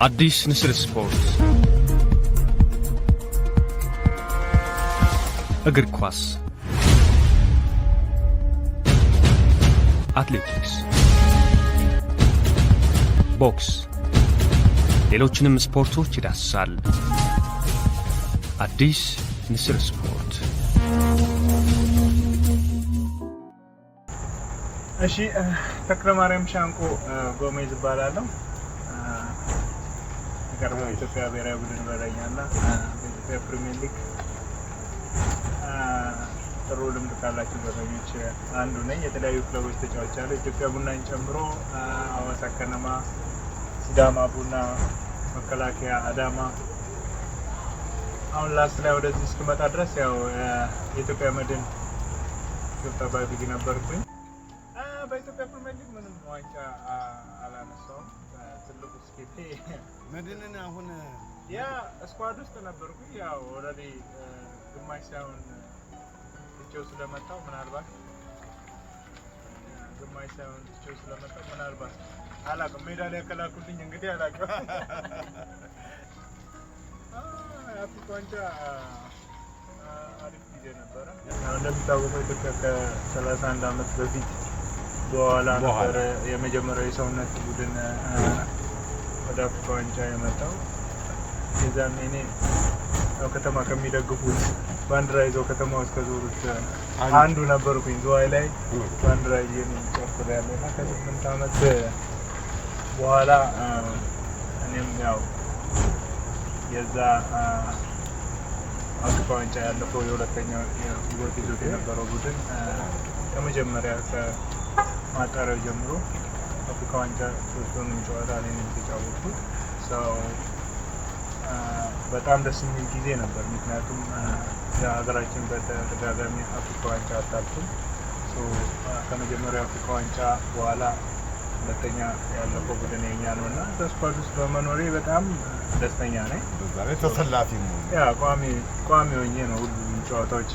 አዲስ ንስር ስፖርት እግር ኳስ፣ አትሌቲክስ፣ ቦክስ፣ ሌሎችንም ስፖርቶች ይዳስሳል። አዲስ ንስር ስፖርት። እሺ፣ ተክለማርያም ሻንቆ ጎሜዝ እባላለሁ። የቀድሞው ኢትዮጵያ ብሔራዊ ቡድን በረኛና በኢትዮጵያ ፕሪሚየር ሊግ ጥሩ ልምድ ካላቸው በረኞች አንዱ ነኝ። የተለያዩ ክለቦች ተጫውቻለሁ። ኢትዮጵያ ቡናን ጨምሮ ሐዋሳ ከነማ፣ ሲዳማ ቡና፣ መከላከያ፣ አዳማ። አሁን ላስት ላይ ወደዚህ እስክመጣ ድረስ ያው የኢትዮጵያ መድን ግብ ጠባቂ ነበርኩኝ። በኢትዮጵያ ፕሪሚየር ሊግ ምንም ዋንጫ አላነሳውም። ትልቁ ስኬቴ መድንን አሁን ያ ስኳድ ውስጥ ነበርኩኝ። ያው ኦልሬዲ ግማሽ ሳይሆን ትቼው ስለመጣው ምናልባት አላውቅም። ሜዳሊያ ከላኩልኝ እንግዲህ አላውቅም። የአፍሪካ ዋንጫ አሪፍ ጊዜ ነበረ። እንደሚታወቀው ኢትዮጵያ ከ31 ዓመት በፊት በኋላ ነበር የመጀመሪያው የሰውነት ቡድን ወደ አፍሪካ ዋንጫ የመጣው። የዛኔ እኔ ያው ከተማ ከሚደግፉት ባንዲራ ይዘው ከተማ ውስጥ ከዞሩት አንዱ ነበርኩኝ። ዝዋይ ላይ ባንዲራ ይዤ ጨፍር ያለና ከ8 ዓመት በኋላ እኔም ያው የዛ አፍሪካ ዋንጫ ያለፈው የሁለተኛው ህይወት ይዞት የነበረው ቡድን ከመጀመሪያ ከማጣሪያው ጀምሮ አፍሪካ ዋንጫ ሶስቱንም ጨዋታ ላይ ነው የተጫወቱት። በጣም ደስ የሚል ጊዜ ነበር። ምክንያቱም ሀገራችን በተደጋጋሚ አፍሪካ ዋንጫ አታልፍም። ከመጀመሪያው አፍሪካ ዋንጫ በኋላ ሁለተኛ ያለፈው ቡድን የኛ ነው እና በስኳድ ውስጥ በመኖሬ በጣም ደስተኛ ነኝ። ተሰላፊ ቋሚ ሆኜ ነው ሁሉም ጨዋታዎች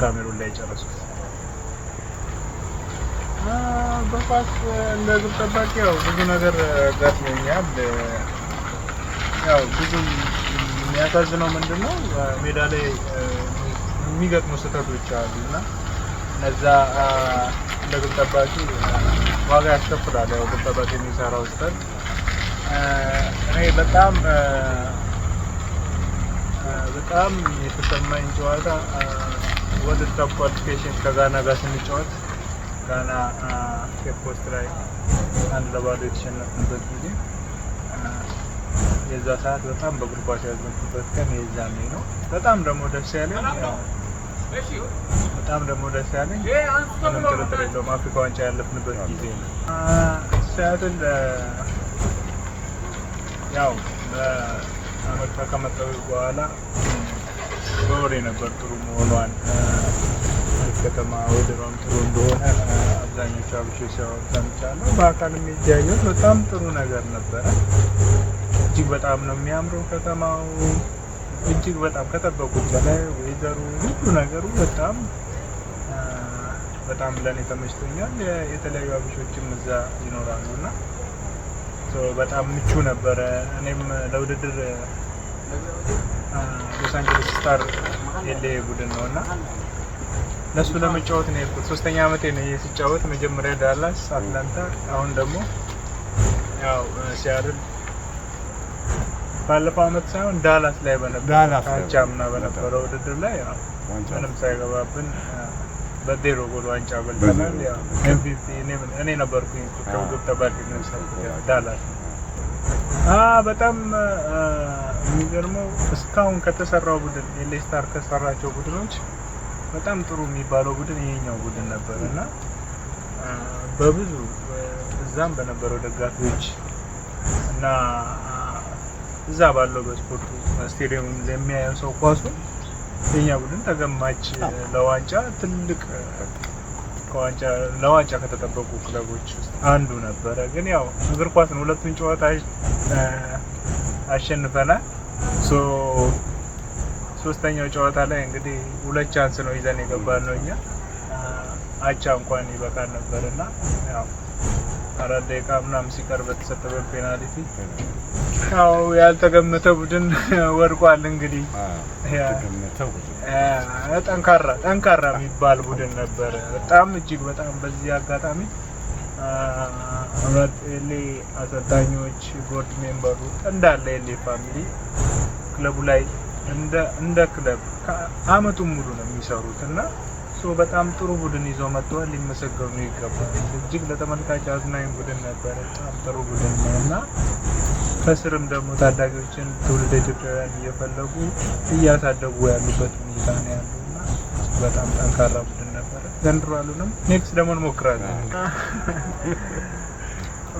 ካሜሩን ላይ የጨረሱት። በኳስ እንደ ግብ ጠባቂ ያው ብዙ ነገር ገጥሞኛል። ያው ብዙ የሚያሳዝነው ምንድነው ሜዳ ላይ የሚገጥሙ ስህተቶች አሉ እና እነዛ እንደ ግብ ጠባቂ ዋጋ ያስከፍላል። ያው ግብ ጠባቂ የሚሰራው ስህተት እኔ በጣም የተሰማኝ ጨዋታ ወርልድ ካፕ ኳሊፊኬሽን ከጋና ጋር ስንጫወት ጋና ኬፕ ኮስት ላይ 1-0 የተሸነፍንበት ጊዜ የዛ ሰዓት በጣም በእግር ኳስ ያዘንኩበት ቀን የዛኔ ነው። በጣም ደግሞ ደስ ያለኝ ምንም ጥርጥር የለውም አፍሪካ ዋንጫ ያለፍንበት ጊዜ ነው። ሲያትል ያው በአመት ከመጣሁ በኋላ በወሬ ነበር ጥሩ መሆኗን ከተማ ወደራም ጥሩ እንደሆነ አብዛኞቹ አብሾች ሲያወሩ ሰምቻለሁ። በአካል የሚያየው በጣም ጥሩ ነገር ነበረ። እጅግ በጣም ነው የሚያምረው ከተማው። እጅግ በጣም ከጠበቁት በላይ ወይዘሩ ሁሉ ነገሩ በጣም ለኔ ተመችቶኛል። የተለያዩ አብሾችም እዛ ይኖራሉ እና በጣም ምቹ ነበረ። እኔም ለውድድር ሎስ አንጀለስ ስታር ኤልኤ ቡድን ነውና ለሱ ለመጫወት ነው የሄድኩት። 3ኛ ዓመቴ ነው ሲጫወት፣ መጀመሪያ ዳላስ፣ አትላንታ፣ አሁን ደግሞ ያው ሲያትል። ባለፈው ዓመት ሳይሆን ዳላስ ላይ ካቻምና በነበረው ውድድር ላይ ያው ምንም ሳይገባብን በዜሮ ጎል ዋንጫ በልተናል። ያው ኤምቪፒ እኔ ነበርኩኝ ከግብ ጠባቂ ነው ዳላስ። በጣም የሚገርመው እስካሁን ከተሰራው ቡድን ኤልኤ ስታር ከሰራቸው ቡድኖች በጣም ጥሩ የሚባለው ቡድን ይሄኛው ቡድን ነበር እና በብዙ እዛም በነበረው ደጋፊዎች እና እዛ ባለው በስፖርቱ ስቴዲየም ለሚያየው ሰው ኳሱ የኛ ቡድን ተገማች ለዋንጫ ትልቅ ለዋንጫ ከተጠበቁ ክለቦች ውስጥ አንዱ ነበረ። ግን ያው እግር ኳስ ነው። ሁለቱን ጨዋታ አሸንፈናል። ሶስተኛው ጨዋታ ላይ እንግዲህ 2 ቻንስ ነው ይዘን የገባነው እኛ። አቻ እንኳን ይበቃል ነበርና ያው 4 ደቂቃ ምናምን ሲቀር በተሰጠበት ፔናልቲ ያው ያልተገመተ ቡድን ወድቋል እንግዲህ ያልተገመተው ጠንካራ የሚባል ቡድን ነበር በጣም እጅግ በጣም በዚህ አጋጣሚ ኤሌ አሰልጣኞች ቦርድ ሜምበሩ እንዳለ ኤሌ ፋሚሊ ክለቡ ላይ እንደ ክለብ አመቱን ሙሉ ነው የሚሰሩት እና በጣም ጥሩ ቡድን ይዘው መጥተዋል ሊመሰገኑ ይገባል እጅግ ለተመልካች አዝናኝ ቡድን ነበር በጣም ጥሩ ቡድን ነውና ከስርም ደግሞ ታዳጊዎችን ትውልደ ኢትዮጵያውያን እየፈለጉ እያሳደጉ ያሉበት ሁኔታ ነው ያለውና በጣም ጠንካራ ቡድን ነበር ዘንድሮ አሉንም ኔክስት ደግሞ እንሞክራለን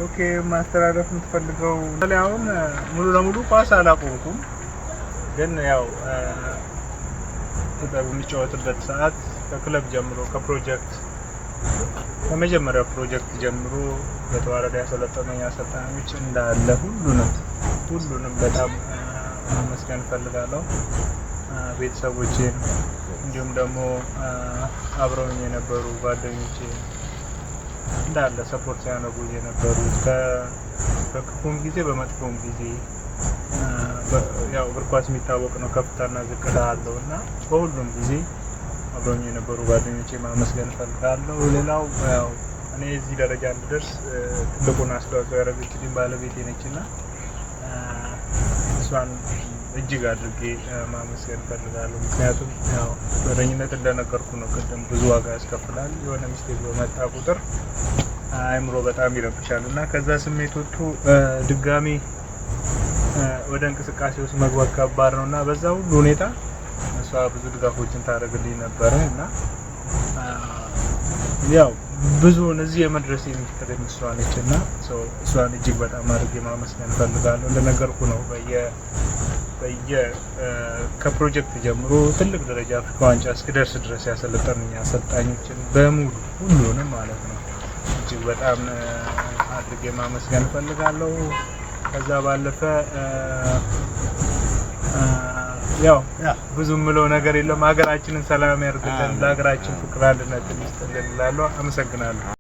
ኦኬ ማስተላለፍ የምትፈልገው አሁን ሙሉ ለሙሉ ኳስ አላቆምኩም ግን ያው በሚጫወትበት ሰዓት ከክለብ ጀምሮ ከፕሮጀክት ከመጀመሪያው ፕሮጀክት ጀምሮ በተዋረደ ያሰለጠነኝ አሰልጣኞች እንዳለ ሁሉንም በጣም ማመስገን ፈልጋለሁ ቤተሰቦቼን እንዲሁም ደግሞ አብረውኝ የነበሩ ጓደኞቼ እንዳለ ሰፖርት ያደረጉኝ የነበሩት በክፉም ጊዜ በመጥፎም ጊዜ ያው እግር ኳስ የሚታወቅ ነው ከፍታና ዝቅታ አለውና በሁሉም ጊዜ አብረውኝ የነበሩ ጓደኞቼ ማመስገን ፈልጋለሁ ሌላው ያው እኔ እዚህ ደረጃ እንድደርስ ትልቁን አስተዋጽኦ ያደረገችልኝ ባለቤቴ ነችና እሷን እጅግ አድርጌ ማመስገን ፈልጋለሁ ምክንያቱም ያው በረኝነት እንደነገርኩ ነው ቅድም ብዙ ዋጋ ያስከፍላል የሆነ ሚስቴክ በመጣ ቁጥር አይምሮ በጣም ይረብሻልና ከዛ ስሜት ወጥቶ ድጋሚ ወደ እንቅስቃሴ ውስጥ መግባት ከባድ ነውና በዛ ሁሉ ሁኔታ እሷ ብዙ ድጋፎችን ታደርግልኝ ነበር እና ያው ብዙ እዚህ የመድረስ የሚፈቅድ እሷነችና እሷን እጅግ በጣም አድርጌ ማመስገን ፈልጋለሁ እንደነገርኩ ነው ከፕሮጀክት ጀምሮ ትልቅ ደረጃ አፍሪካ ዋንጫ እስክደርስ ድረስ ያሰለጠኑኝ አሰልጣኞችን በሙሉ ሁሉንም ማለት ነው እጅግ በጣም አድርጌ ማመስገን ፈልጋለሁ ከዛ ባለፈ ያው ብዙ ምለው ነገር የለም ሀገራችንን ሰላም ያርግልን ለሀገራችን ፍቅር አንድነት ይስጥልን እላለሁ አመሰግናለሁ